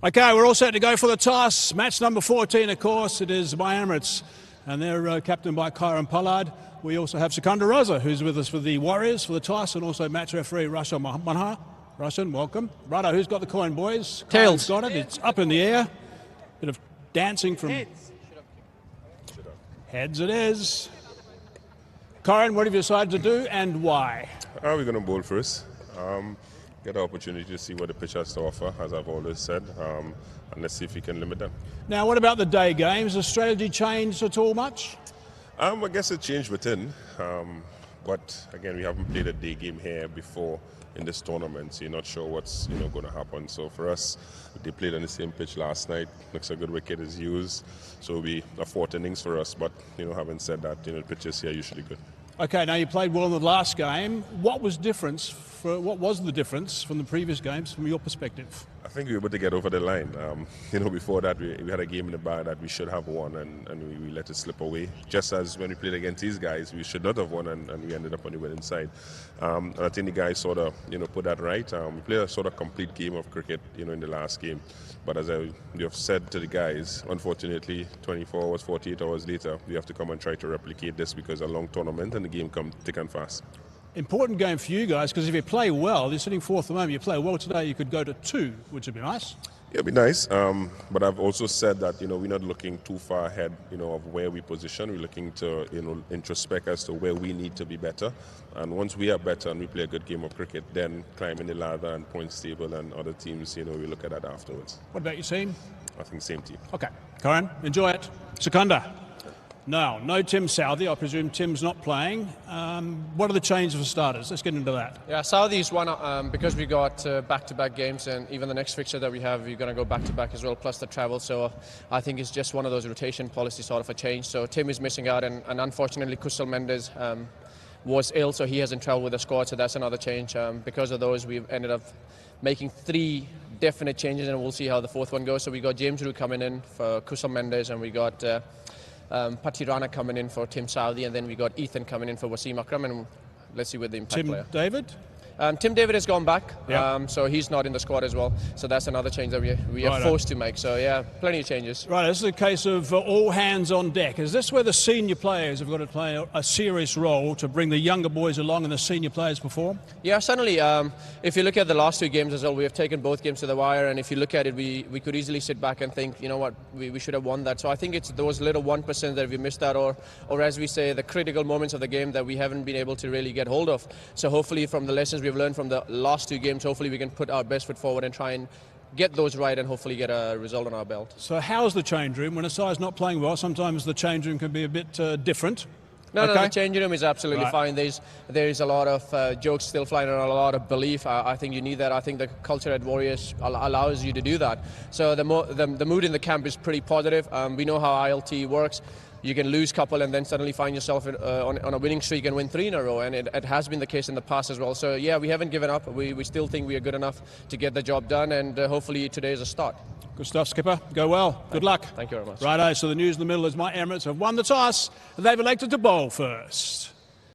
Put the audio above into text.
Okay, we're all set to go for the toss. Match number 14, of course, it is by Emirates, and they're captained by Kyron Pollard. We also have Sharjah Warriorz, who's with us for the Warriors for the toss, and also match referee Arslan Ash. Arslan, welcome. Righto, who's got the coin, boys? Tails. Got it. It's up in the air. Bit of dancing from Heads. Heads it is. Kyron, what have you decided to do and why? We're going to bowl first. Get an opportunity to see what the pitch has to offer, as I've always said, and let's see if we can limit them. Now, what about the day games? Has strategy changed at all much? I guess it changed within, but again, we haven't played a day game here before in this tournament, so you're not sure what's going to happen. So for us, they played on the same pitch last night. Looks a good wicket is used, so it'll be a fourth innings for us. But having said that, the pitches here are usually good. Okay, now you played well in the last game. What was the difference from the previous games from your perspective? I think we were able to get over the line. Before that, we had a game in the bag that we should have won, and we let it slip away. Just as when we played against these guys, we should not have won, and we ended up on the winning side. And I think the guys sort of, put that right. We played a sort of complete game of cricket, in the last game. But as I have said to the guys, unfortunately, 24 hours, 48 hours later, we have to come and try to replicate this because it's a long tournament and the game comes thick and fast. Important game for you guys, because if you play well, you're sitting fourth at the moment, you play well today, you could go to 2, which would be nice. Yeah, it'd be nice, but I've also said that we're not looking too far ahead of where we position. We're looking to introspect as to where we need to be better, and once we are better and we play a good game of cricket, then climbing the ladder and points table and other teams, we look at that afterwards. What about your team? I think same team. Okay, Kyron, enjoy it. Sharjah. No Tim Southey. I presume Tim's not playing. What are the changes for starters? Let's get into that. Yeah, Southey's one because we got back-to-back games, and even the next fixture that we have, we're going to go back-to-back as well, plus the travel. So I think it's just one of those rotation policy sort of a change. So Tim is missing out, and unfortunately, Kusal Mendes was ill, so he hasn't traveled with the squad. So that's another change. Because of those, we've ended up making 3 definite changes, and we'll see how the fourth one goes. So we got James Rue coming in for Kusal Mendes, and we got Patti Rana coming in for Tim Southey, and then we got Ethan coming in for Wasim Akram, and let's see what the impact player. Tim David? Tim David has gone back, yeah. So he's not in the squad as well. So that's another change that we are forced to make. So yeah, plenty of changes. Right, this is a case of all hands on deck. Is this where the senior players have got to play a serious role to bring the younger boys along and the senior players perform? Yeah, certainly. If you look at the last 2 games as well, we have taken both games to the wire, and if you look at it, we could easily sit back and think, what, we should have won that. So I think it's those little 1% that we missed out, or as we say, the critical moments of the game that we haven't been able to really get hold of. So hopefully from the lessons we've learned from the last 2 games, hopefully we can put our best foot forward and try and get those right and hopefully get a result on our belt. So how's the change room? When a side's not playing well, sometimes the change room can be a bit different. No, the changing room is absolutely right. fine. There's a lot of jokes still flying around, a lot of belief. I think you need that. I think the culture at Warriors allows you to do that. So the mood in the camp is pretty positive. We know how ILT works. You can lose a couple and then suddenly find yourself on a winning streak and win 3 in a row, and it has been the case in the past as well. So yeah, we haven't given up. We still think we are good enough to get the job done, and hopefully today is a start. Good stuff, Skipper. Go well. Good luck. Thank you very much. Righto, so the news in the middle is my Emirates have won the toss, and they've elected to bowl first.